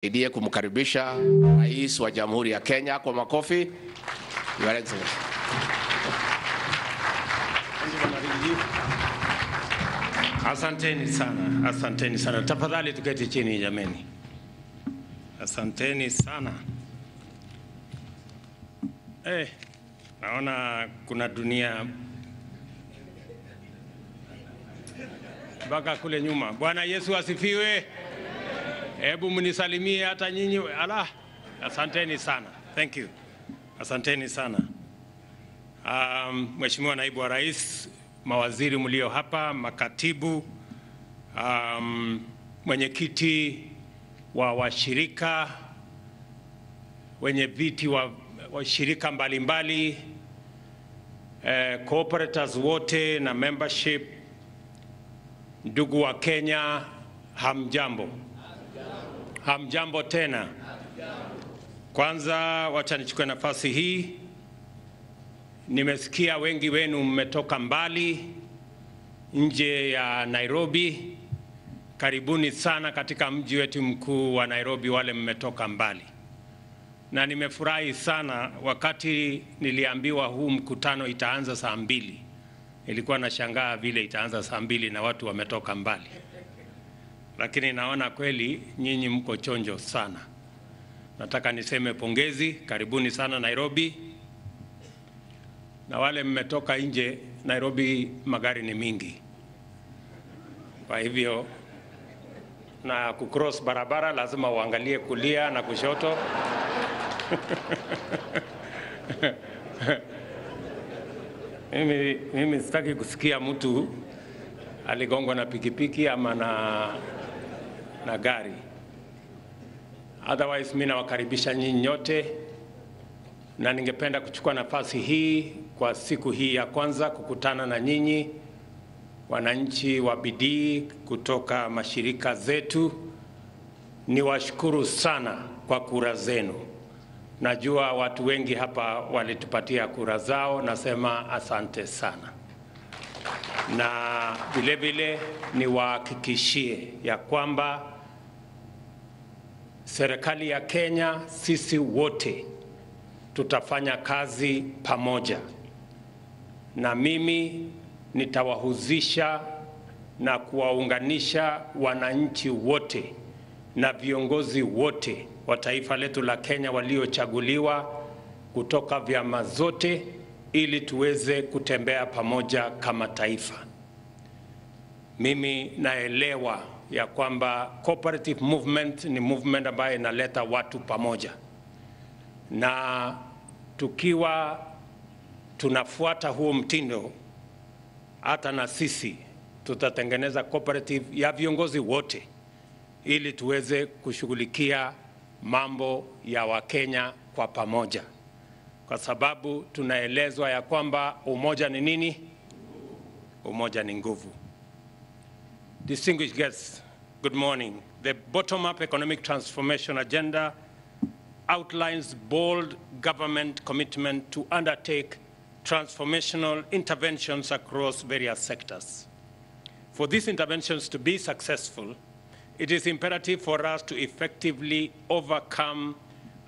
Idie kumkaribisha Rais wa Jamhuri ya Kenya kwa makofi. Your Excellency. Asanteni sana, asanteni sana. Tafadhali tuketi chini jameni. Asanteni sana. Naona kuna dunia mpaka kule nyuma. Bwana Yesu asifiwe. Hebu mnisalimie hata nyinyi. Asanteni sana. Thank you. Asanteni sana. Mheshimiwa Naibu wa Rais, mawaziri mlio hapa, makatibu, mwenyekiti wa washirika, wenye viti wa shirika mbalimbali, cooperatives wote na membership, ndugu wa Kenya, hamjambo. Hamjambo tena. Kwanza wacha nichukue nafasi hii. Nimesikia wengi wenu mmetoka mbali nje ya Nairobi. Karibuni sana katika mji wetu mkuu wa Nairobi wale mmetoka mbali. Na nimefurahi sana wakati niliambiwa huu mkutano itaanza saa 2. Nilikuwa nashangaa vile itaanza saa 2 na watu wametoka mbali. Lakini naona kweli nyinyi mko chonjo sana. Nataka niseme pongezi, karibuni sana Nairobi. Na wale mmetoka nje, Nairobi magari ni mingi. Kwa hivyo na kucross barabara lazima uangalie kulia na kushoto. Mimi sitaki kusikia mtu aligongwa na pikipiki ama na gari. Otherwise mimi nawakaribisha nyinyi nyote, na ningependa kuchukua nafasi hii kwa siku hii ya kwanza kukutana na nyinyi wananchi wa bidii kutoka mashirika zetu. Niwashukuru sana kwa kura zenu. Najua watu wengi hapa walitupatia kura zao, nasema asante sana. Na vile vile niwahakikishie ya kwamba serikali ya Kenya, sisi wote tutafanya kazi pamoja, na mimi nitawahusisha na kuwaunganisha wananchi wote na viongozi wote wa taifa letu la Kenya waliochaguliwa kutoka vyama zote, ili tuweze kutembea pamoja kama taifa. Mimi naelewa ya kwamba cooperative movement ni movement ambayo inaleta watu pamoja, na tukiwa tunafuata huo mtindo, hata na sisi tutatengeneza cooperative ya viongozi wote ili tuweze kushughulikia mambo ya Wakenya kwa pamoja, kwa sababu tunaelezwa ya kwamba umoja ni nini? Umoja ni nguvu. Distinguished guests, good morning. The bottom-up economic transformation agenda outlines bold government commitment to undertake transformational interventions across various sectors. For these interventions to be successful, it is imperative for us to effectively overcome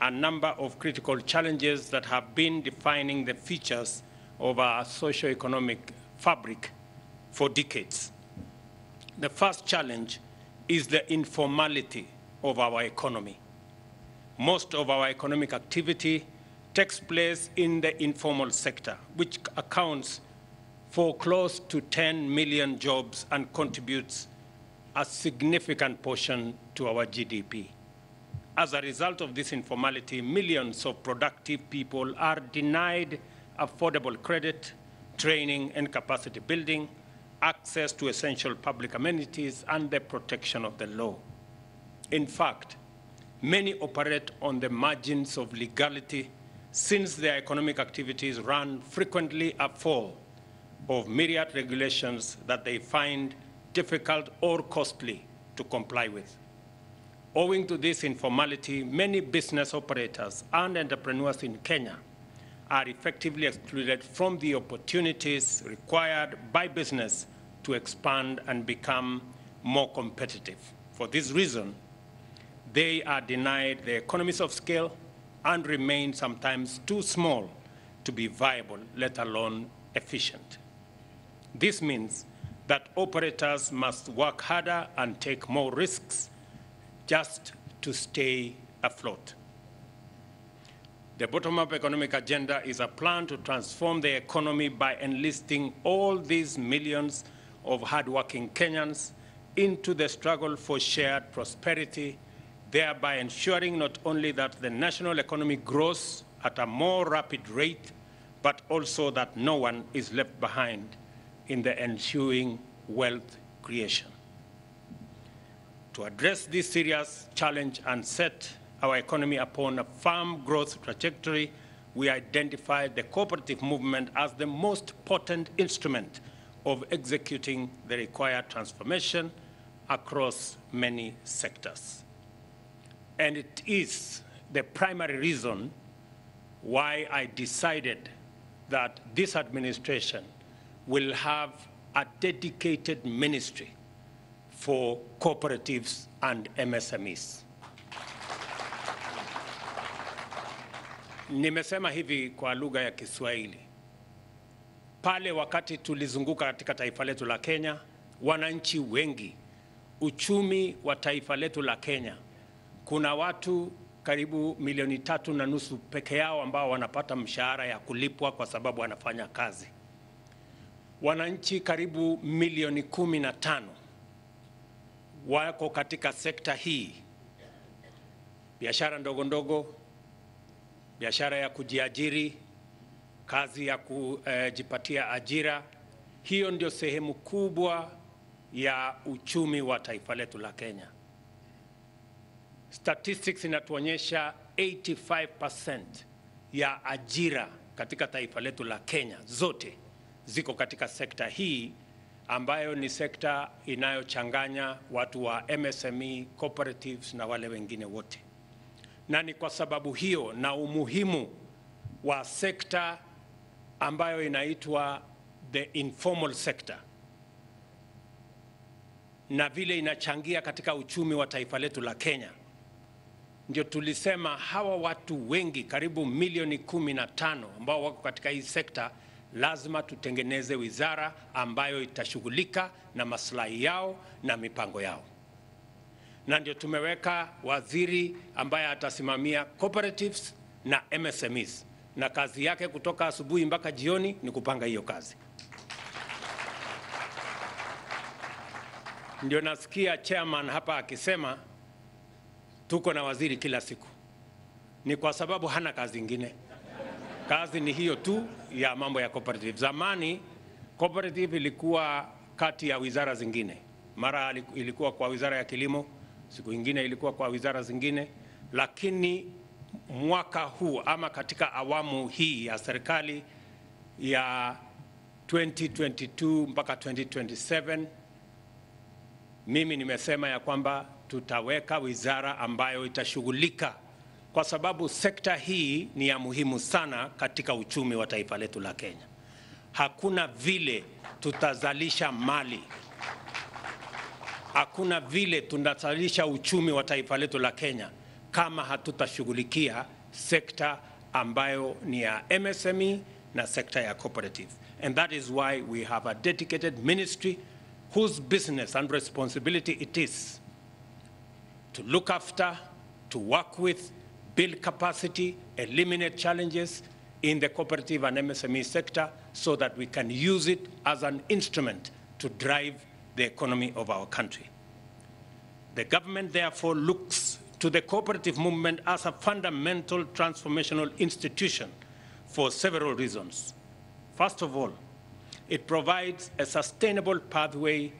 a number of critical challenges that have been defining the features of our socio-economic fabric for decades. The first challenge is the informality of our economy. Most of our economic activity takes place in the informal sector, which accounts for close to 10 million jobs and contributes a significant portion to our GDP. As a result of this informality, millions of productive people are denied affordable credit, training and capacity building, access to essential public amenities, and the protection of the law. In fact, many operate on the margins of legality, since their economic activities run frequently afoul of myriad regulations that they find difficult or costly to comply with. Owing to this informality, many business operators and entrepreneurs in Kenya are effectively excluded from the opportunities required by business to expand and become more competitive. For this reason, they are denied the economies of scale and remain sometimes too small to be viable, let alone efficient. This means that operators must work harder and take more risks just to stay afloat. The bottom-up economic agenda is a plan to transform the economy by enlisting all these millions of hardworking Kenyans into the struggle for shared prosperity, thereby ensuring not only that the national economy grows at a more rapid rate, but also that no one is left behind in the ensuing wealth creation. To address this serious challenge and set our economy upon a firm growth trajectory, we identified the cooperative movement as the most potent instrument of executing the required transformation across many sectors. And it is the primary reason why I decided that this administration will have a dedicated ministry for cooperatives and MSMEs. Nimesema hivi kwa lugha ya Kiswahili. Pale wakati tulizunguka katika taifa letu la Kenya, wananchi wengi, uchumi wa taifa letu la Kenya, kuna watu karibu 3.5 milioni peke yao ambao wanapata mshahara ya kulipwa kwa sababu wanafanya kazi. Wananchi karibu 15 milioni wako katika sekta hii. Biashara ndogo ndogo, biashara ya kujiajiri, kazi ya kujipatia ajira. Hiyo ndio sehemu kubwa ya uchumi wa taifa letu la Kenya. Statistics inatuonyesha 85% ya ajira katika taifa letu la Kenya zote ziko katika sekta hii, ambayo ni sekta inayochanganya watu wa MSME, cooperatives na wale wengine wote. Na ni kwa sababu hiyo na umuhimu wa sekta ambayo inaitwa the informal sector, na vile inachangia katika uchumi wa taifa letu la Kenya, ndio tulisema hawa watu wengi karibu 15 milioni ambao wako katika hii sekta, lazima tutengeneze wizara ambayo itashughulika na maslahi yao na mipango yao. Na ndio tumeweka waziri ambaye atasimamia cooperatives na MSMEs, na kazi yake kutoka asubuhi mpaka jioni ni kupanga hiyo kazi. Ndio nasikia chairman hapa akisema tuko na waziri kila siku. Ni kwa sababu hana kazi nyingine. Kazi ni hiyo tu ya mambo ya cooperative. Zamani cooperative ilikuwa kati ya wizara zingine. Mara ilikuwa kwa wizara ya kilimo, siku nyingine ilikuwa kwa wizara zingine, lakini mwaka huu ama katika awamu hii ya serikali ya 2022 mpaka 2027, mimi nimesema ya kwamba tutaweka wizara ambayo itashughulika, kwa sababu sekta hii ni ya muhimu sana katika uchumi wa taifa letu la Kenya. Hakuna vile tutazalisha mali, hakuna vile tunazalisha uchumi wa taifa letu la Kenya kama hatutashughulikia sekta ambayo ni ya MSME na sekta ya cooperative. And that is why we have a dedicated ministry whose business and responsibility it is to look after, to work with, build capacity, eliminate challenges in the cooperative and MSME sector so that we can use it as an instrument to drive the economy of our country. The government therefore looks to the cooperative movement as a fundamental transformational institution for several reasons. First of all, it provides a sustainable pathway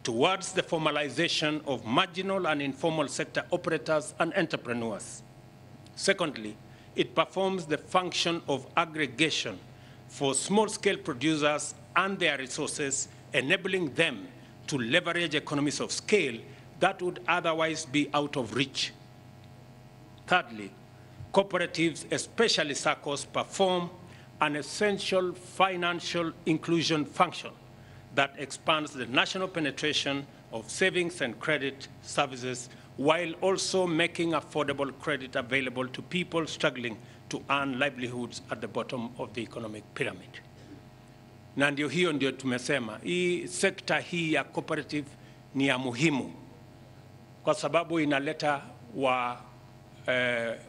towards the formalization of marginal and informal sector operators and entrepreneurs. Secondly, it performs the function of aggregation for small-scale producers and their resources, enabling them to leverage economies of scale that would otherwise be out of reach. Thirdly, cooperatives, especially SACCOs, perform an essential financial inclusion function that expands the national penetration of savings and credit services while also making affordable credit available to people struggling to earn livelihoods at the bottom of the economic pyramid. Na ndio hiyo ndio tumesema, hii sekta hii ya cooperative ni ya muhimu kwa sababu inaleta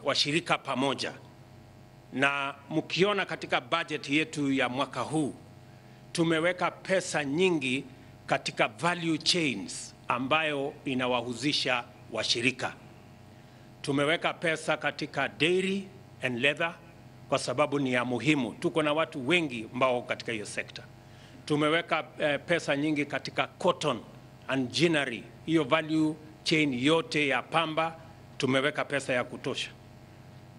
washirika pamoja. Na mkiona katika budget yetu ya mwaka huu, tumeweka pesa nyingi katika value chains ambayo inawahusisha washirika. Tumeweka pesa katika dairy and leather kwa sababu ni ya muhimu. Tuko na watu wengi ambao katika hiyo sekta. Tumeweka pesa nyingi katika cotton and ginnery. Hiyo value chain yote ya pamba tumeweka pesa ya kutosha.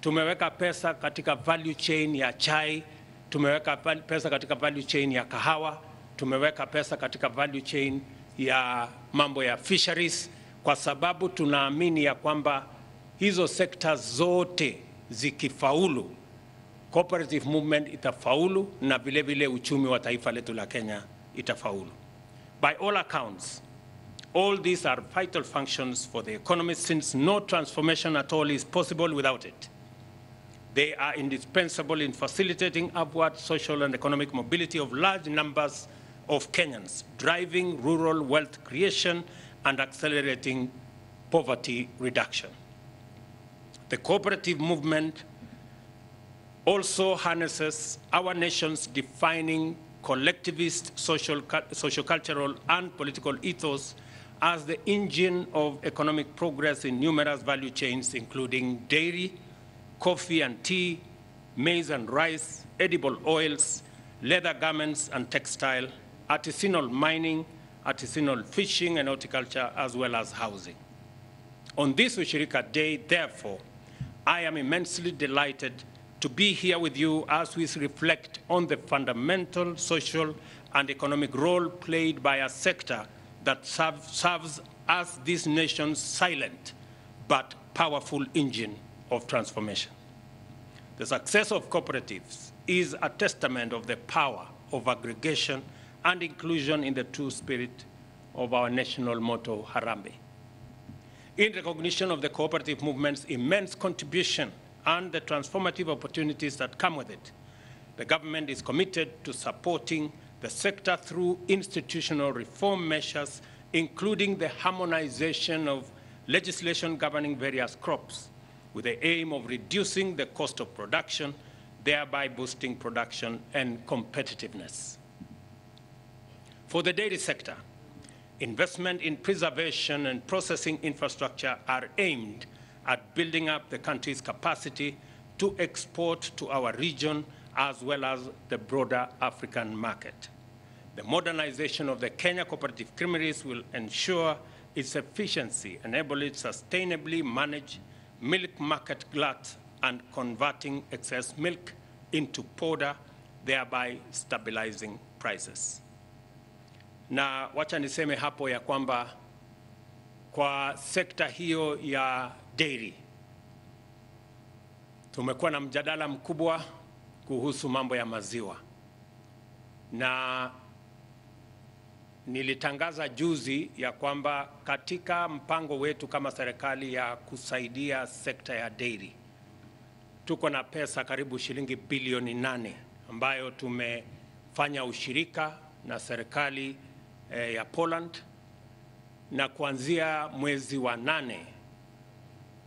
Tumeweka pesa katika value chain ya chai, tumeweka pesa katika value chain ya kahawa, tumeweka pesa katika value chain ya mambo ya fisheries kwa sababu tunaamini ya kwamba hizo sekta zote zikifaulu, cooperative movement itafaulu na vile vile uchumi wa taifa letu la Kenya itafaulu. By all accounts, all these are vital functions for the economy since no transformation at all is possible without it. They are indispensable in facilitating upward social and economic mobility of large numbers of Kenyans, driving rural wealth creation and accelerating poverty reduction. The cooperative movement also harnesses our nation's defining collectivist social-cultural and political ethos as the engine of economic progress in numerous value chains, including dairy, coffee and tea, maize and rice, edible oils, leather garments and textile, artisanal mining, artisanal fishing and horticulture, as well as housing. On this Ushirika Day, therefore, I am immensely delighted to be here with you as we reflect on the fundamental social and economic role played by a sector that serves as this nation's silent but powerful engine of transformation. The success of cooperatives is a testament of the power of aggregation and inclusion in the true spirit of our national motto, Harambee. In recognition of the cooperative movement's immense contribution and the transformative opportunities that come with it, the government is committed to supporting the sector through institutional reform measures, including the harmonization of legislation governing various crops, with the aim of reducing the cost of production, thereby boosting production and competitiveness. For the dairy sector, investment in preservation and processing infrastructure are aimed at building up the country's capacity to export to our region as well as the broader African market. The modernization of the Kenya Cooperative Creameries will ensure its efficiency, enable it sustainably manage milk market glut and converting excess milk into powder, thereby stabilizing prices. Na wacha niseme hapo ya kwamba kwa sekta hiyo ya dairy tumekuwa na mjadala mkubwa kuhusu mambo ya maziwa, na nilitangaza juzi ya kwamba katika mpango wetu kama serikali ya kusaidia sekta ya dairy tuko na pesa karibu shilingi bilioni 8 ambayo tumefanya ushirika na serikali ya Poland, na kuanzia mwezi wa 8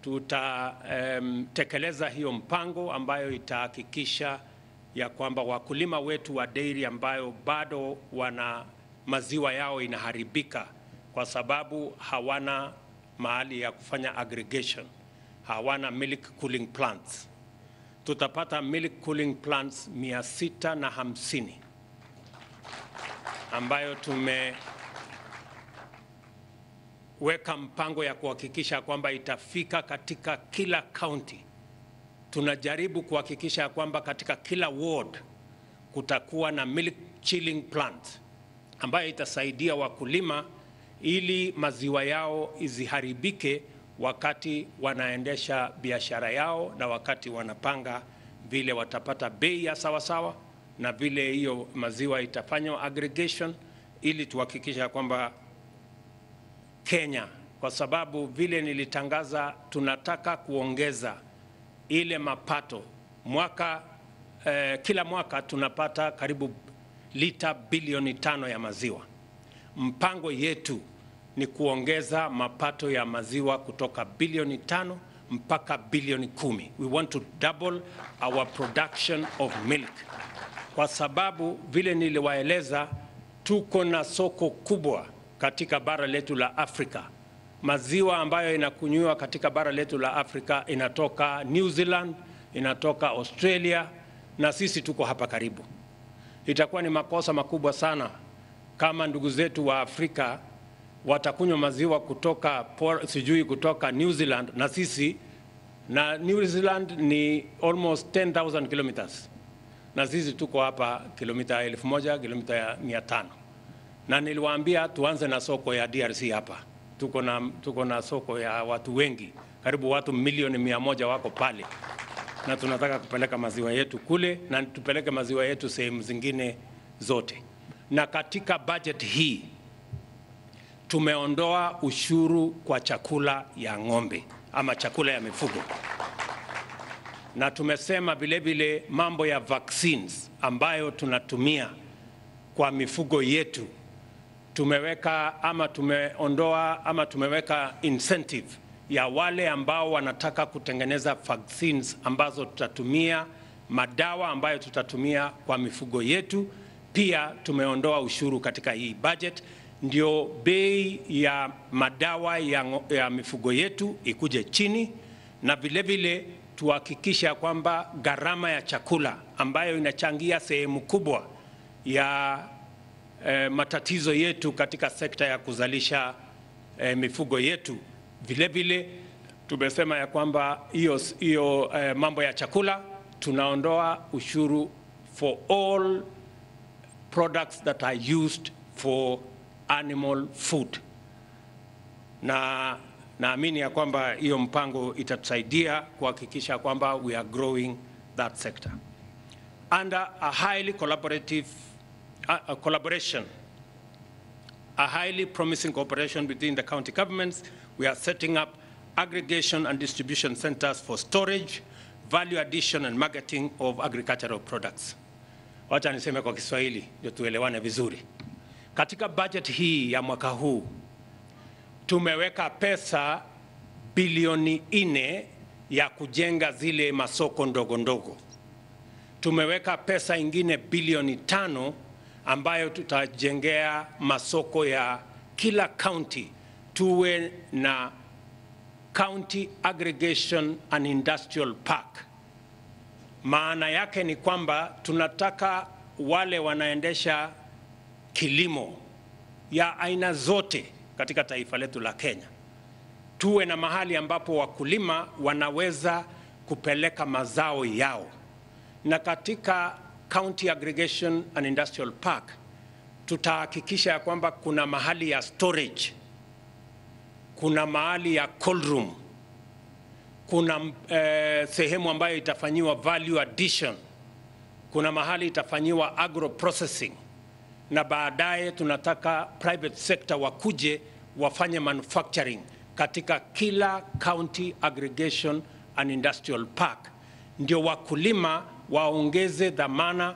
tutatekeleza hiyo mpango ambayo itahakikisha ya kwamba wakulima wetu wa dairy ambayo bado wana maziwa yao inaharibika kwa sababu hawana mahali ya kufanya aggregation, hawana milk cooling plants. Tutapata milk cooling plants 650 ambayo tumeweka mpango ya kuhakikisha kwamba itafika katika kila county. Tunajaribu kuhakikisha kwamba katika kila ward kutakuwa na milk chilling plant ambayo itasaidia wakulima ili maziwa yao isiharibike wakati wanaendesha biashara yao na wakati wanapanga vile watapata bei ya sawasawa na vile hiyo maziwa itafanywa aggregation, ili tuhakikisha kwamba Kenya kwa sababu vile nilitangaza tunataka kuongeza ile mapato kila mwaka tunapata karibu lita bilioni 5 ya maziwa. Mpango yetu ni kuongeza mapato ya maziwa kutoka bilioni 5 mpaka bilioni 10. We want to double our production of milk. Kwa sababu vile niliwaeleza, tuko na soko kubwa katika bara letu la Afrika. Maziwa ambayo inakunywa katika bara letu la Afrika inatoka New Zealand, inatoka Australia, na sisi tuko hapa karibu. Itakuwa ni makosa makubwa sana kama ndugu zetu wa Afrika watakunywa maziwa kutoka New Zealand, na sisi, na New Zealand ni almost 10,000 kilometers, na sisi tuko hapa kilomita 1,000, kilomita 500. Na niliwaambia tuanze na soko ya DRC hapa. Tuko na soko ya watu wengi, karibu watu milioni 100 wako pale, na tunataka kupeleka maziwa yetu kule na tupeleke maziwa yetu sehemu zingine zote. Na katika budget hii tumeondoa ushuru kwa chakula ya ng'ombe ama chakula ya mifugo, na tumesema vile vile mambo ya vaccines ambayo tunatumia kwa mifugo yetu tumeweka tumeweka incentive ya wale ambao wanataka kutengeneza vaccines ambazo tutatumia, madawa ambayo tutatumia kwa mifugo yetu. Pia tumeondoa ushuru katika hii budget, ndio bei ya madawa ya mifugo yetu ikuje chini, na vile vile tuhakikisha kwamba gharama ya chakula ambayo inachangia sehemu kubwa ya matatizo yetu katika sekta ya kuzalisha mifugo yetu. Vile vile tumesema ya kwamba hiyo mambo ya chakula tunaondoa ushuru for all products that are used for animal food. Na naamini ya kwamba hiyo mpango itatusaidia kuhakikisha kwamba we are growing that sector. Under a highly collaborative a highly promising cooperation between the county governments, we are setting up aggregation and distribution centers for storage, value addition and marketing of agricultural products. Wacha niseme kwa Kiswahili ndio tuelewane vizuri. Katika budget hii ya mwaka huu tumeweka pesa bilioni 4 ya kujenga zile masoko ndogo ndogo. Tumeweka pesa ingine bilioni 5 ambayo tutajengea masoko ya kila county, tuwe na county aggregation and industrial park. Maana yake ni kwamba tunataka wale wanaendesha kilimo ya aina zote katika taifa letu la Kenya, tuwe na mahali ambapo wakulima wanaweza kupeleka mazao yao. Na katika County Aggregation and Industrial Park tutahakikisha ya kwamba kuna mahali ya storage, kuna mahali ya cold room, kuna sehemu ambayo itafanyiwa value addition, kuna mahali itafanyiwa agro processing, na baadaye tunataka private sector wakuje wafanye manufacturing katika kila County Aggregation and Industrial Park, ndio wakulima waongeze dhamana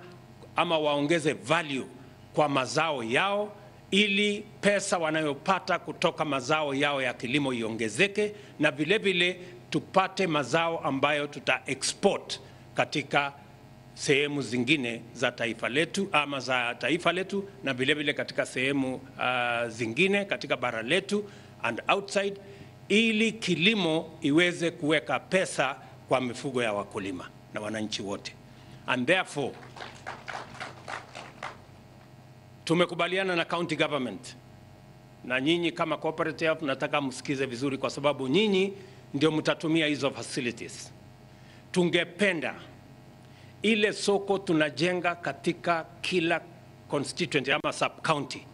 ama waongeze value kwa mazao yao, ili pesa wanayopata kutoka mazao yao ya kilimo iongezeke, na vile vile tupate mazao ambayo tuta export katika sehemu zingine za taifa letu ama za taifa letu, na vile vile katika sehemu zingine katika bara letu and outside, ili kilimo iweze kuweka pesa kwa mifugo ya wakulima na wananchi wote. And therefore tumekubaliana na county government, na nyinyi kama cooperative nataka msikize vizuri, kwa sababu nyinyi ndio mtatumia hizo facilities. Tungependa ile soko tunajenga katika kila constituency ama sub county,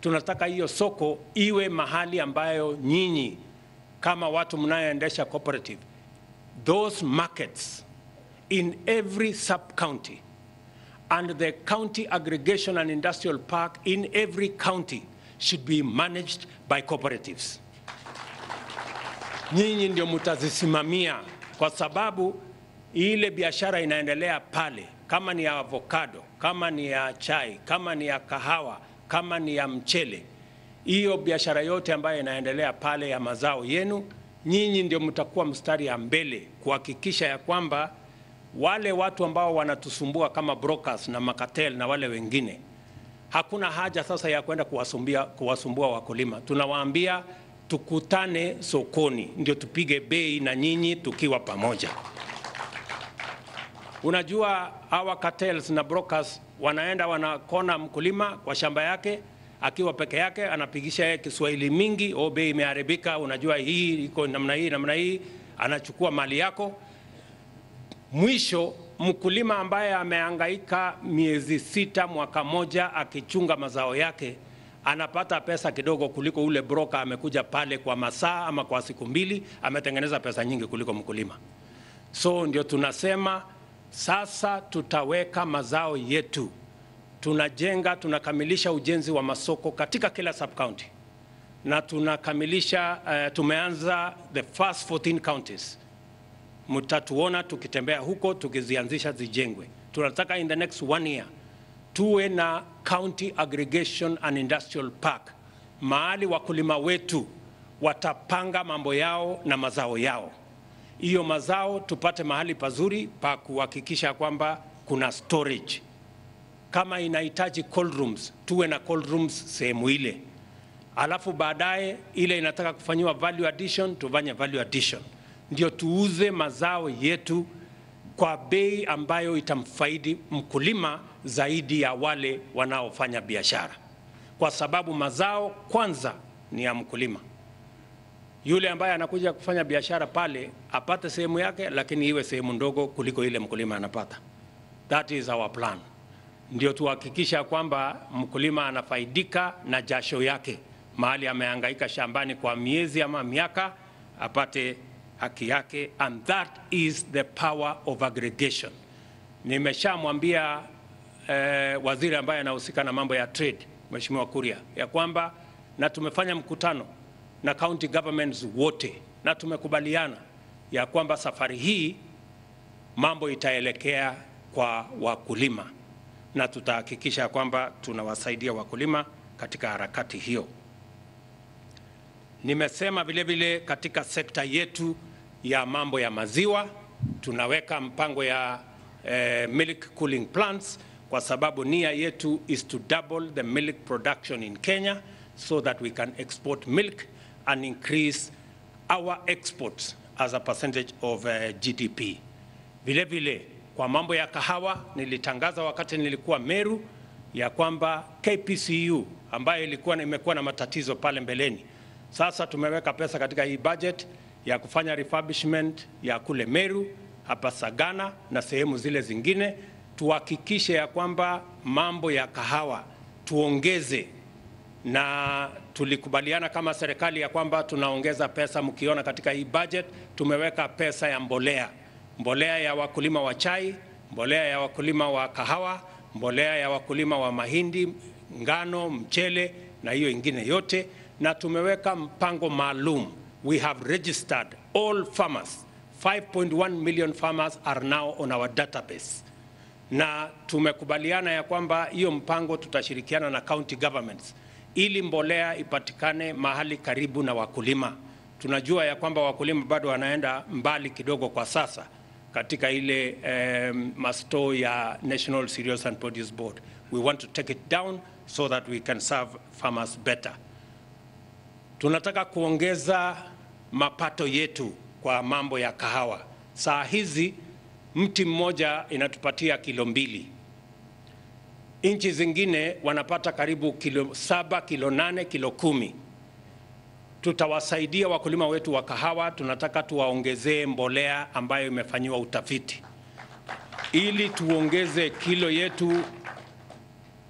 tunataka hiyo soko iwe mahali ambayo nyinyi kama watu mnayoendesha cooperative, those markets in every sub county and the county aggregation and industrial park in every county should be managed by cooperatives. nyinyi ndio mtazisimamia, kwa sababu ile biashara inaendelea pale, kama ni ya avocado, kama ni ya chai, kama ni ya kahawa, kama ni ya mchele. Hiyo biashara yote ambayo inaendelea pale ya mazao yenu, nyinyi ndio mtakuwa mstari ya mbele kuhakikisha ya kwamba wale watu ambao wanatusumbua kama brokers na makatel na wale wengine, hakuna haja sasa ya kwenda kuwasumbua wakulima. Tunawaambia tukutane sokoni ndio tupige bei na nyinyi tukiwa pamoja. Unajua hawa cartels na brokers wanaenda wanakona mkulima kwa shamba yake akiwa peke yake, anapigisha yeye Kiswahili mingi, bei imeharibika, unajua hii iko namna hii, anachukua mali yako. Mwisho mkulima ambaye amehangaika miezi 6 mwaka moja akichunga mazao yake anapata pesa kidogo kuliko ule broker amekuja pale kwa masaa ama kwa siku 2, ametengeneza pesa nyingi kuliko mkulima. So ndio tunasema sasa tutaweka mazao yetu, tunakamilisha ujenzi wa masoko katika kila sub-county, na tunakamilisha tumeanza the first 14 counties. Mtatuona tukitembea huko tukizianzisha zijengwe. Tunataka in the next 1 year tuwe na county aggregation and industrial park, mahali wakulima wetu watapanga mambo yao na mazao yao. Hiyo mazao tupate mahali pazuri pa kuhakikisha kwamba kuna storage. Kama inahitaji cold rooms, tuwe na cold rooms sehemu ile. Alafu baadaye ile inataka kufanyiwa value addition, tufanye value addition. Ndio tuuze mazao yetu kwa bei ambayo itamfaidi mkulima zaidi ya wale wanaofanya biashara. Kwa sababu mazao kwanza ni ya mkulima. Yule ambaye anakuja kufanya biashara pale apate sehemu yake, lakini iwe sehemu ndogo kuliko ile mkulima anapata. That is our plan. Ndio tuhakikisha kwamba mkulima anafaidika na jasho yake. Mahali amehangaika shambani kwa miezi ama miaka, apate haki yake, and that is the power of aggregation. Nimeshamwambia waziri ambaye anahusika na mambo ya trade, Mheshimiwa Kuria, ya kwamba na tumefanya mkutano na county governments wote na tumekubaliana ya kwamba safari hii mambo itaelekea kwa wakulima, na tutahakikisha kwamba tunawasaidia wakulima katika harakati hiyo. Nimesema vile vile katika sekta yetu ya mambo ya maziwa tunaweka mpango ya milk cooling plants, kwa sababu nia yetu is to double the milk production in Kenya so that we can export milk and increase our exports as a percentage of GDP. Vile vile kwa mambo ya kahawa nilitangaza wakati nilikuwa Meru ya kwamba KPCU ambayo imekuwa na matatizo pale mbeleni, sasa tumeweka pesa katika hii budget ya kufanya refurbishment ya kule Meru, hapa Sagana na sehemu zile zingine. Tuhakikishe ya kwamba mambo ya kahawa tuongeze, na tulikubaliana kama serikali ya kwamba tunaongeza pesa. Mkiona katika hii budget tumeweka pesa ya mbolea ya wakulima wa chai, mbolea ya wakulima wa kahawa, mbolea ya wakulima wa mahindi, ngano, mchele na hiyo ingine yote, na tumeweka mpango maalum. We have registered all farmers. 5.1 million farmers are now on our database. Na tumekubaliana ya kwamba hiyo mpango tutashirikiana na county governments ili mbolea ipatikane mahali karibu na wakulima. Tunajua ya kwamba wakulima bado wanaenda mbali kidogo kwa sasa katika ile masto ya National Cereals and Produce Board. We want to take it down so that we can serve farmers better. Tunataka kuongeza mapato yetu kwa mambo ya kahawa. Saa hizi mti mmoja inatupatia kilo 2. Nchi zingine wanapata karibu kilo 7, kilo 8, kilo 10. Tutawasaidia wakulima wetu wa kahawa. Tunataka tuwaongezee mbolea ambayo imefanyiwa utafiti ili tuongeze kilo yetu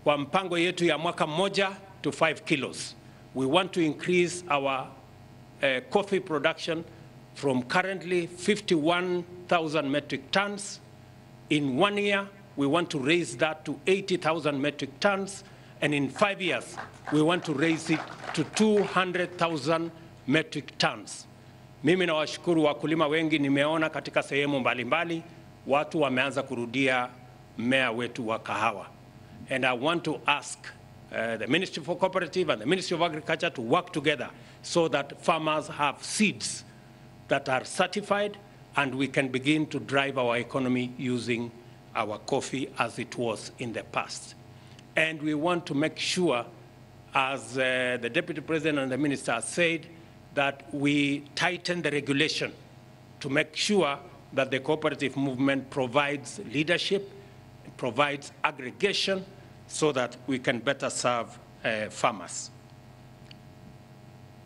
kwa mpango yetu ya mwaka mmoja to 5 kilos. We want to increase our coffee production from currently 51,000 metric tons. In 1 year, we want to raise that to 80,000 metric tons. And in 5 years, we want to raise it to 200,000 metric tons. Mimi nawashukuru wakulima wengi, nimeona katika sehemu mbalimbali watu wameanza kurudia mmea wetu wa kahawa. And I want to ask the Ministry for Cooperative and the Ministry of Agriculture to work together so that farmers have seeds that are certified and we can begin to drive our economy using our coffee as it was in the past. And we want to make sure, as the Deputy President and the Minister said, that we tighten the regulation to make sure that the cooperative movement provides leadership, provides aggregation, so that we can better serve farmers.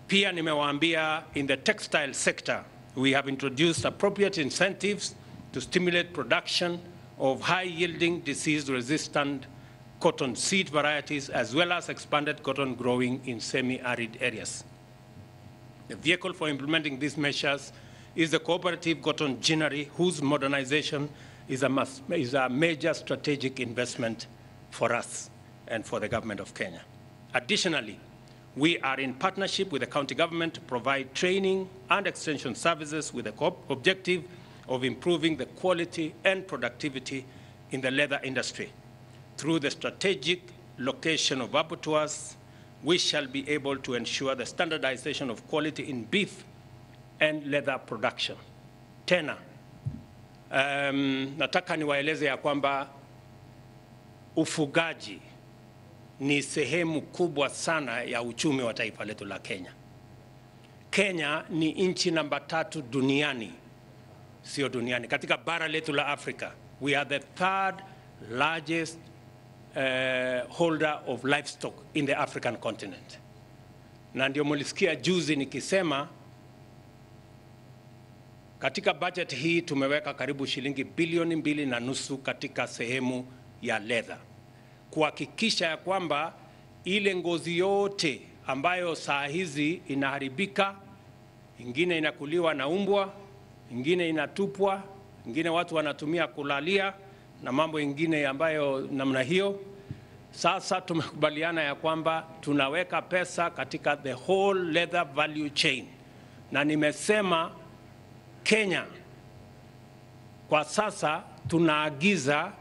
Pia nimewaambia, in the textile sector, we have introduced appropriate incentives to stimulate production of high-yielding, disease-resistant cotton seed varieties, as well as expanded cotton growing in semi-arid areas. The vehicle for implementing these measures is the cooperative cotton ginnery, whose modernization is a major strategic investment for us and for the government of Kenya. Additionally, we are in partnership with the county government to provide training and extension services with the objective of improving the quality and productivity in the leather industry. Through the strategic location of abattoirs, we shall be able to ensure the standardization of quality in beef and leather production. Tena, nataka niwaeleze ya kwamba ufugaji ni sehemu kubwa sana ya uchumi wa taifa letu la Kenya. Kenya ni nchi namba 3 duniani, sio duniani, katika bara letu la Afrika. We are the 3rd largest holder of livestock in the African continent. Na ndio mulisikia juzi nikisema katika budget hii tumeweka karibu shilingi bilioni 2.5 katika sehemu ya leather, kuhakikisha ya kwamba ile ngozi yote ambayo saa hizi inaharibika, ingine inakuliwa na umbwa, ingine inatupwa, ingine watu wanatumia kulalia na mambo ingine ambayo namna hiyo. Sasa tumekubaliana ya kwamba tunaweka pesa katika the whole leather value chain. Na nimesema Kenya kwa sasa tunaagiza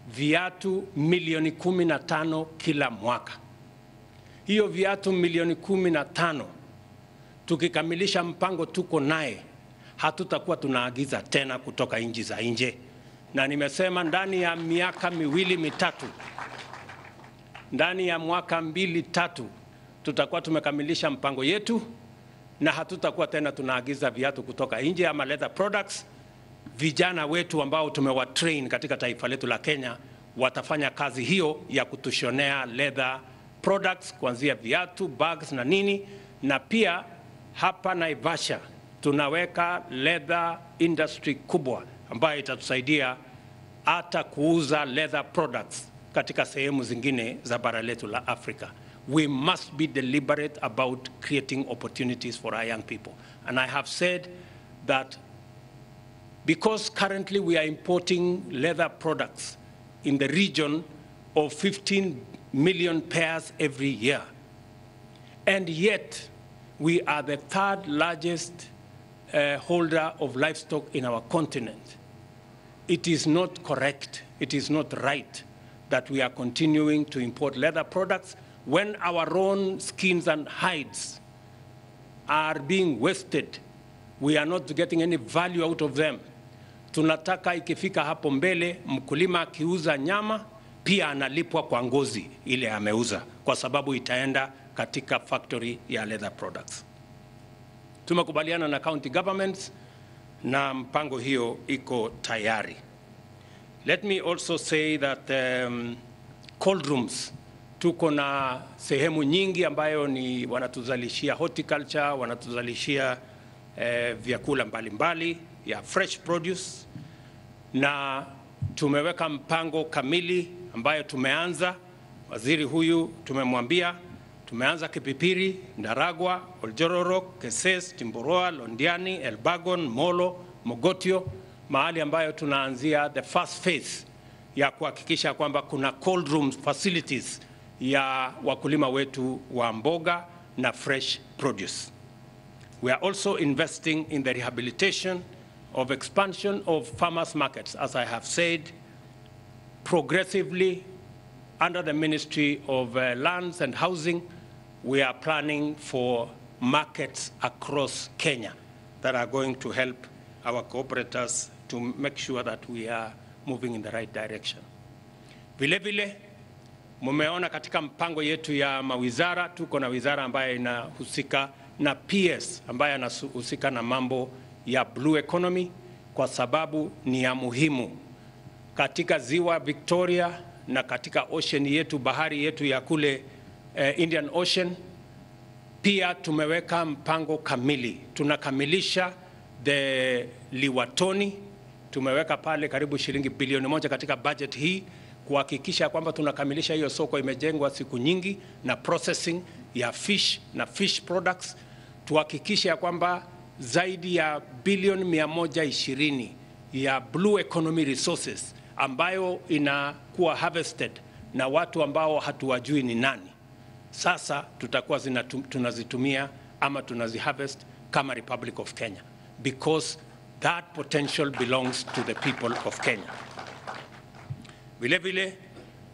viatu milioni 15 kila mwaka. Hiyo viatu milioni 15, tukikamilisha mpango tuko naye, hatutakuwa tunaagiza tena kutoka nchi za nje. Na nimesema ndani ya miaka 2-3, ndani ya mwaka 2-3 tutakuwa tumekamilisha mpango yetu na hatutakuwa tena tunaagiza viatu kutoka nje ama leather products. Vijana wetu ambao tumewatrain katika taifa letu la Kenya watafanya kazi hiyo ya kutushonea leather products, kuanzia viatu, bags na nini. Na pia hapa Naivasha tunaweka leather industry kubwa ambayo itatusaidia hata kuuza leather products katika sehemu zingine za bara letu la Afrika. We must be deliberate about creating opportunities for our young people. And I have said that because currently we are importing leather products in the region of 15 million pairs every year, and yet we are the 3rd largest holder of livestock in our continent. It is not correct, it is not right that we are continuing to import leather products when our own skins and hides are being wasted. We are not getting any value out of them. Tunataka ikifika hapo mbele, mkulima akiuza nyama pia analipwa kwa ngozi ile ameuza, kwa sababu itaenda katika factory ya leather products. Tumekubaliana na county governments na mpango hiyo iko tayari. Let me also say that cold rooms, tuko na sehemu nyingi ambayo ni wanatuzalishia horticulture, wanatuzalishia vyakula mbalimbali ya fresh produce, na tumeweka mpango kamili ambayo tumeanza. Waziri huyu tumemwambia tumeanza Kipipiri, Ndaragwa, Oljororok, Keses, Timboroa, Londiani, Elbagon, Molo, Mogotio, mahali ambayo tunaanzia the first phase ya kuhakikisha kwamba kuna cold room facilities ya wakulima wetu wa mboga na fresh produce. We are also investing in the rehabilitation of expansion of farmers' markets, as I have said, progressively under the Ministry of Lands and Housing. We are planning for markets across Kenya that are going to help our cooperators to make sure that we are moving in the right direction. Vile vile, mumeona katika mpango yetu ya mawizara, tuko na wizara ambayo inahusika na PS, ambayo anahusika na mambo ya blue economy, kwa sababu ni ya muhimu katika ziwa Victoria na katika ocean yetu, bahari yetu ya kule Indian Ocean. Pia tumeweka mpango kamili, tunakamilisha the Liwatoni, tumeweka pale karibu shilingi bilioni 1 katika budget hii kuhakikisha kwamba tunakamilisha hiyo soko. Imejengwa siku nyingi na processing ya fish na fish products. Tuhakikisha kwamba zaidi ya bilioni 120 ya blue economy resources ambayo inakuwa harvested na watu ambao hatuwajui ni nani, sasa tutakuwa tunazitumia ama tunaziharvest kama Republic of Kenya, because that potential belongs to the people of Kenya. Vile vile,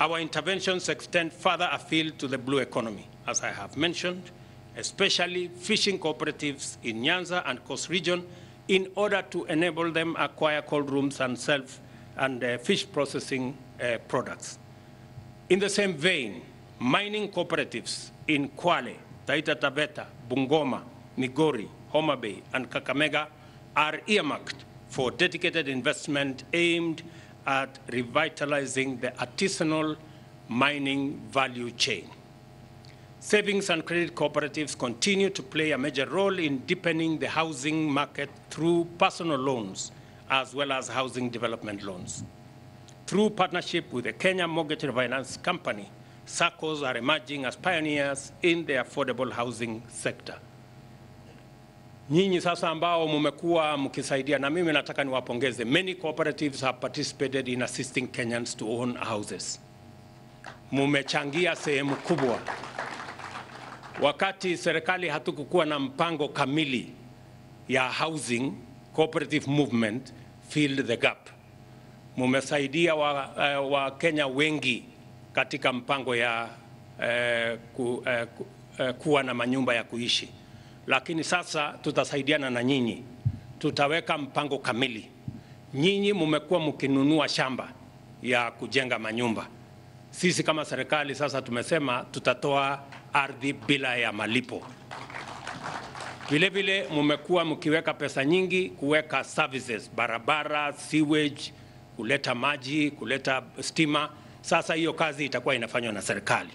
our interventions extend further afield to the blue economy, as I have mentioned, especially fishing cooperatives in Nyanza and Coast Region, in order to enable them acquire cold rooms and fish processing products. In the same vein, mining cooperatives in Kwale, Taita Taveta, Bungoma, Migori, Homa Bay, and Kakamega are earmarked for dedicated investment aimed at revitalizing the artisanal mining value chain. Savings and credit cooperatives continue to play a major role in deepening the housing market through personal loans as well as housing development loans. Through partnership with the Kenya Mortgage Refinance Company, SACCOs are emerging as pioneers in the affordable housing sector. Nyinyi sasa ambao mumekuwa mkisaidia, na mimi nataka niwapongeze. Many cooperatives have participated in assisting Kenyans to own houses. Mumechangia sehemu kubwa. Wakati serikali hatukukuwa na mpango kamili ya housing, cooperative movement filled the gap. Mumesaidia wa Kenya wengi katika mpango ya kuwa na manyumba ya kuishi. Lakini sasa tutasaidiana na nyinyi. Tutaweka mpango kamili. Nyinyi mumekuwa mkinunua shamba ya kujenga manyumba. Sisi kama serikali sasa tumesema tutatoa ardhi bila ya malipo. Vile vile mumekuwa mkiweka pesa nyingi kuweka services, barabara, sewage, kuleta maji, kuleta stima. Sasa hiyo kazi itakuwa inafanywa na serikali.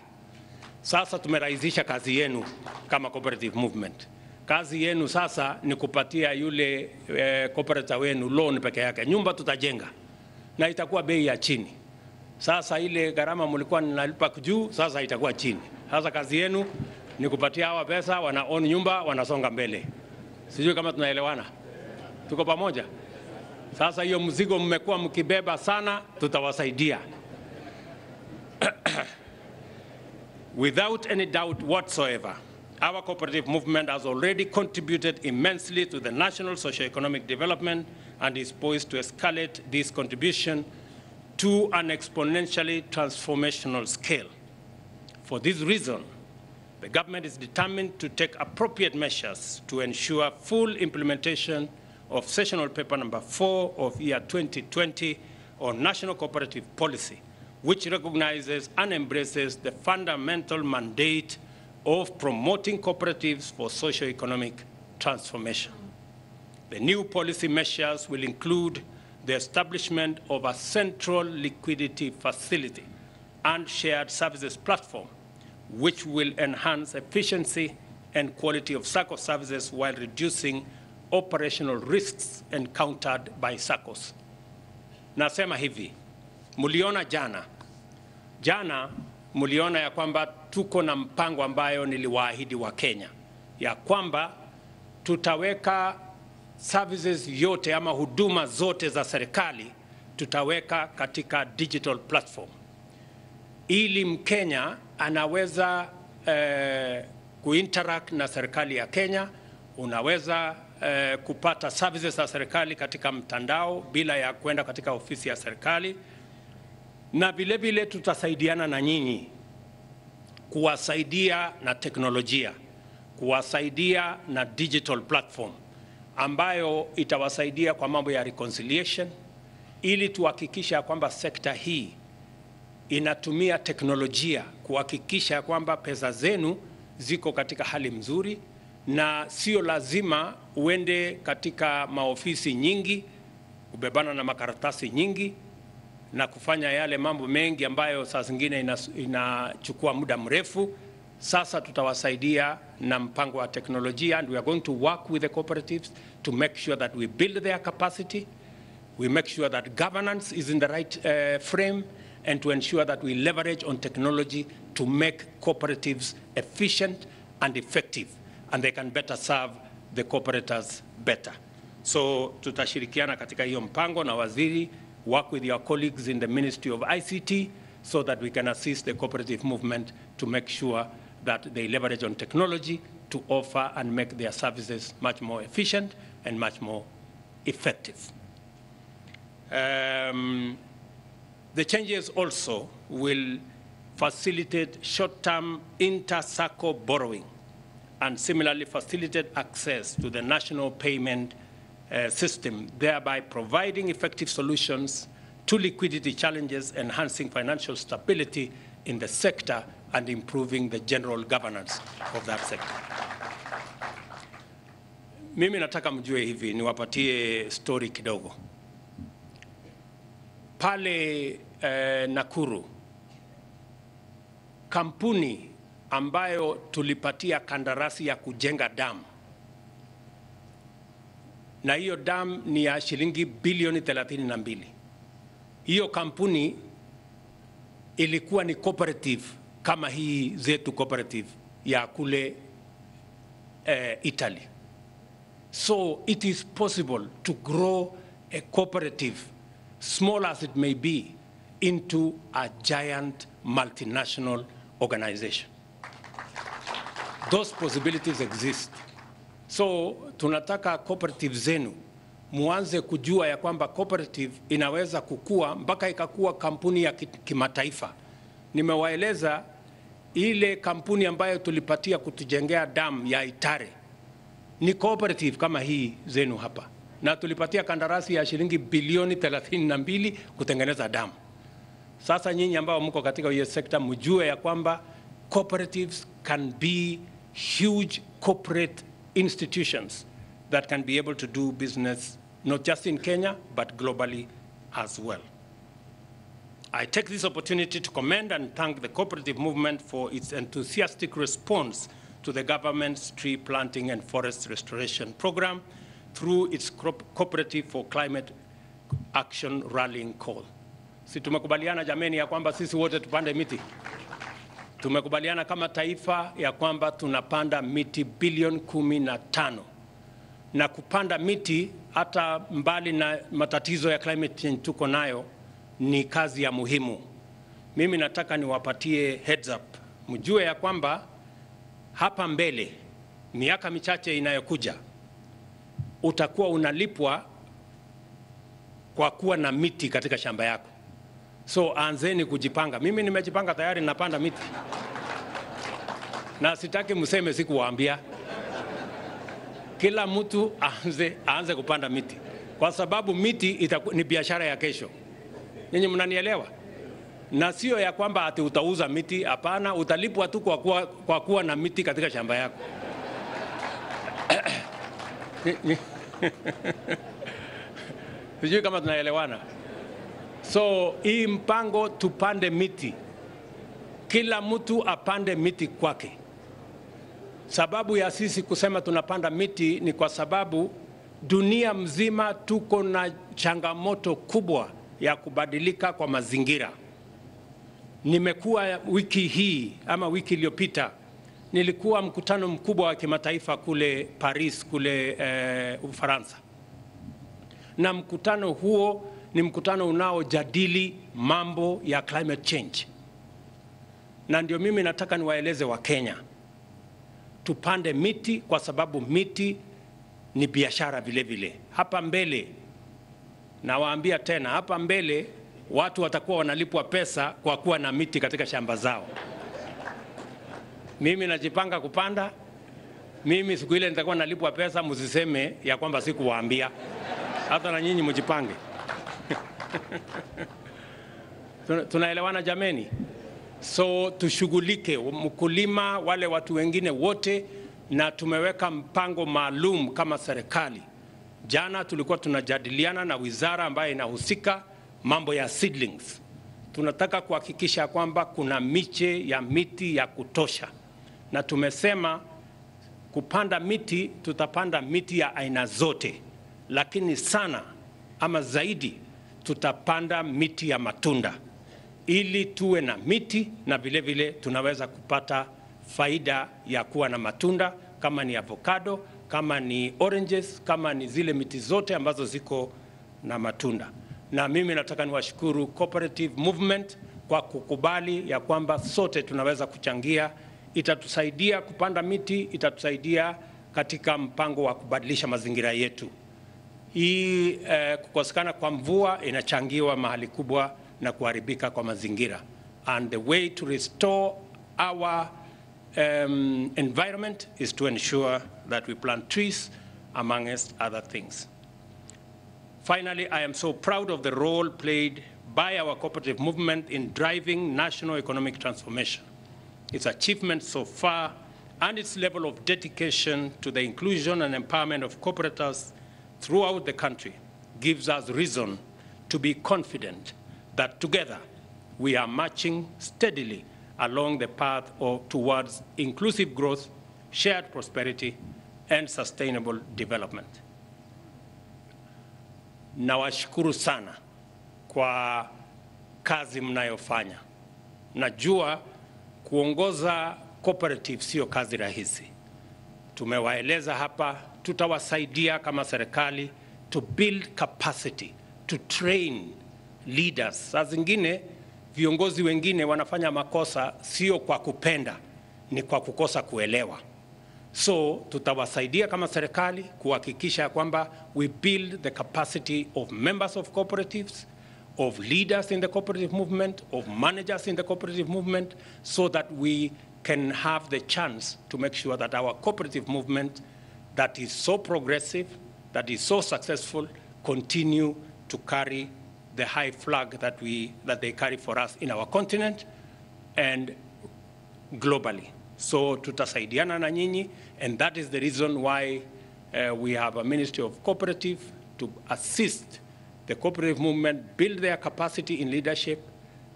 Sasa tumerahisisha kazi yenu kama cooperative movement. Kazi yenu sasa ni kupatia yule cooperative wenu loan peke yake. Nyumba tutajenga na itakuwa bei ya chini. Sasa ile gharama mlikuwa mnalipa juu, sasa itakuwa chini. Sasa kazi yenu ni kupatia hawa pesa, wana own nyumba, wanasonga mbele. Sijui kama tunaelewana. Tuko pamoja? Sasa hiyo mzigo mmekuwa mkibeba sana, tutawasaidia. Without any doubt whatsoever, our cooperative movement has already contributed immensely to the national socio-economic development and is poised to escalate this contribution to an exponentially transformational scale. For this reason, the government is determined to take appropriate measures to ensure full implementation of Sessional Paper number 4 of year 2020 on National Cooperative Policy, which recognizes and embraces the fundamental mandate of promoting cooperatives for socio-economic transformation. The new policy measures will include the establishment of a central liquidity facility and shared services platform, which will enhance efficiency and quality of SACCO services while reducing operational risks encountered by SACCOs. Nasema hivi, muliona jana muliona ya kwamba tuko na mpango ambayo niliwaahidi wa Kenya, ya kwamba tutaweka services yote ama huduma zote za serikali tutaweka katika digital platform, ili Mkenya anaweza kuinteract na serikali ya Kenya unaweza kupata services za serikali katika mtandao bila ya kwenda katika ofisi ya serikali, na vile vile tutasaidiana na nyinyi kuwasaidia na teknolojia, kuwasaidia na digital platform ambayo itawasaidia kwa mambo ya reconciliation, ili tuhakikisha kwamba sekta hii inatumia teknolojia kuhakikisha kwamba pesa zenu ziko katika hali mzuri, na sio lazima uende katika maofisi nyingi, ubebana na makaratasi nyingi na kufanya yale mambo mengi ambayo saa zingine inachukua muda mrefu. Sasa tutawasaidia na mpango wa teknolojia, and we are going to work with the cooperatives to make sure that we build their capacity, we make sure that governance is in the right frame, and to ensure that we leverage on technology to make cooperatives efficient and effective, and they can better serve the cooperators better. So tutashirikiana katika hiyo mpango na waziri, work with your colleagues in the Ministry of ICT so that we can assist the cooperative movement to make sure that they leverage on technology to offer and make their services much more efficient and much more effective. The changes also will facilitate short-term inter-SACCO borrowing and similarly facilitate access to the national payment system, thereby providing effective solutions to liquidity challenges, enhancing financial stability in the sector, and improving the general governance of that sector. Mimi nataka mjue hivi, niwapatie story kidogo. Pale Nakuru, kampuni ambayo tulipatia kandarasi ya kujenga dam, na hiyo dam ni ya shilingi bilioni 32. Hiyo kampuni ilikuwa ni cooperative kama hii zetu cooperative ya kule Italy. So it is possible to grow a cooperative, small as it may be, into a giant multinational organization. Those possibilities exist. So tunataka cooperative zenu muanze kujua ya kwamba cooperative inaweza kukua mpaka ikakuwa kampuni ya kimataifa. Nimewaeleza ile kampuni ambayo tulipatia kutujengea dam ya Itare ni cooperative kama hii zenu hapa, na tulipatia kandarasi ya shilingi bilioni 32 kutengeneza dam. Sasa nyinyi ambao mko katika hiyo sekta mjue ya kwamba cooperatives can be huge corporate institutions that can be able to do business not just in Kenya but globally as well. I take this opportunity to commend and thank the cooperative movement for its enthusiastic response to the government's tree planting and forest restoration program through its Cooperative for Climate Action rallying call. Si tumekubaliana jameni ya kwamba sisi wote tupande miti? Tumekubaliana kama taifa ya kwamba tunapanda miti bilioni 15, na kupanda miti hata mbali na matatizo ya climate change tuko nayo ni kazi ya muhimu. Mimi nataka niwapatie heads up, mjue ya kwamba hapa mbele miaka michache inayokuja utakuwa unalipwa kwa kuwa na miti katika shamba yako. So anzeni kujipanga. Mimi nimejipanga tayari, napanda miti. Na sitaki mseme sikuwaambia. Kila mtu aanze kupanda miti, kwa sababu miti ni biashara ya kesho. Nyinyi mnanielewa? Na sio ya kwamba ati utauza miti, hapana, utalipwa tu kwa kuwa na miti katika shamba yako. Sijui kama tunaelewana. So hii mpango tupande miti, kila mtu apande miti kwake. Sababu ya sisi kusema tunapanda miti ni kwa sababu dunia mzima tuko na changamoto kubwa ya kubadilika kwa mazingira. Nimekuwa wiki hii ama wiki iliyopita nilikuwa mkutano mkubwa wa kimataifa kule Paris kule Ufaransa. Na mkutano huo ni mkutano unaojadili mambo ya climate change. Na ndio mimi nataka niwaeleze wa Kenya tupande miti, kwa sababu miti ni biashara vile vile. Hapa mbele, nawaambia tena, hapa mbele watu watakuwa wanalipwa pesa kwa kuwa na miti katika shamba zao. Mimi najipanga kupanda. Mimi siku ile nitakuwa nalipwa pesa, msiseme ya kwamba sikuwaambia. Hata na nyinyi mjipange. Tunaelewana jameni? So tushughulike, mkulima, wale watu wengine wote, na tumeweka mpango maalum kama serikali. Jana tulikuwa tunajadiliana na wizara ambayo inahusika mambo ya seedlings. Tunataka kuhakikisha kwamba kuna miche ya miti ya kutosha. Na tumesema kupanda miti, tutapanda miti ya aina zote. Lakini sana ama zaidi tutapanda miti ya matunda. Ili tuwe na miti na vile vile tunaweza kupata faida ya kuwa na matunda, kama ni avocado, kama ni oranges, kama ni zile miti zote ambazo ziko na matunda. Na mimi nataka niwashukuru cooperative movement kwa kukubali ya kwamba sote tunaweza kuchangia. Itatusaidia kupanda miti, itatusaidia katika mpango wa kubadilisha mazingira yetu. Hii kukosekana kwa mvua inachangiwa mahali kubwa na kuharibika kwa mazingira. And the way to restore our environment is to ensure that we plant trees, amongst other things. Finally, I am so proud of the role played by our cooperative movement in driving national economic transformation. Its achievements so far and its level of dedication to the inclusion and empowerment of cooperatives throughout the country gives us reason to be confident that together we are marching steadily along the path towards inclusive growth, shared prosperity, and sustainable development. Nawashukuru sana kwa kazi mnayofanya. Najua kuongoza cooperative sio kazi rahisi. Tumewaeleza hapa, tutawasaidia kama serikali to build capacity, to train leaders. Saa zingine viongozi wengine wanafanya makosa sio kwa kupenda, ni kwa kukosa kuelewa. So tutawasaidia kama serikali kuhakikisha kwamba we build the capacity of members of cooperatives, of leaders in the cooperative movement, of managers in the cooperative movement, so that we can have the chance to make sure that our cooperative movement that is so progressive, that is so successful, continue to carry the high flag that they carry for us in our continent and globally. So tutasaidiana na nyinyi, and that is the reason why we have a Ministry of Cooperative to assist the cooperative movement, build their capacity in leadership,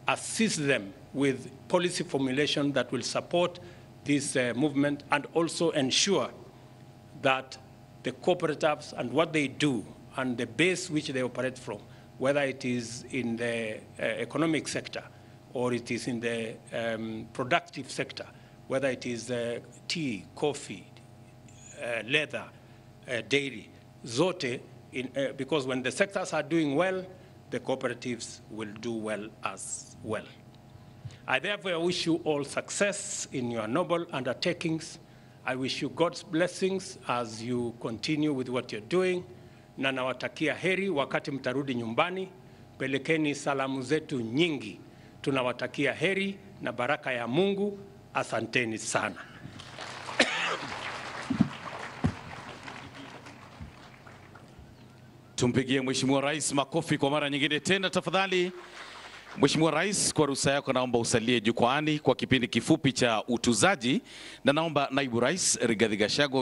assist them with policy formulation that will support this movement, and also ensure that the cooperatives and what they do and the base which they operate from, whether it is in the economic sector or it is in the productive sector, whether it is tea, coffee, leather, dairy, zote, because when the sectors are doing well, the cooperatives will do well as well. I therefore wish you all success in your noble undertakings. I wish you God's blessings as you continue with what you're doing. Na nawatakia heri wakati mtarudi nyumbani. Pelekeni salamu zetu nyingi. Tunawatakia heri na baraka ya Mungu. Asanteni sana. Tumpigie Mheshimiwa Rais makofi kwa mara nyingine tena tafadhali. Mheshimiwa Rais, kwa ruhusa yako naomba usalie jukwani kwa kipindi kifupi cha utuzaji, na naomba Naibu Rais Rigathi Gachagua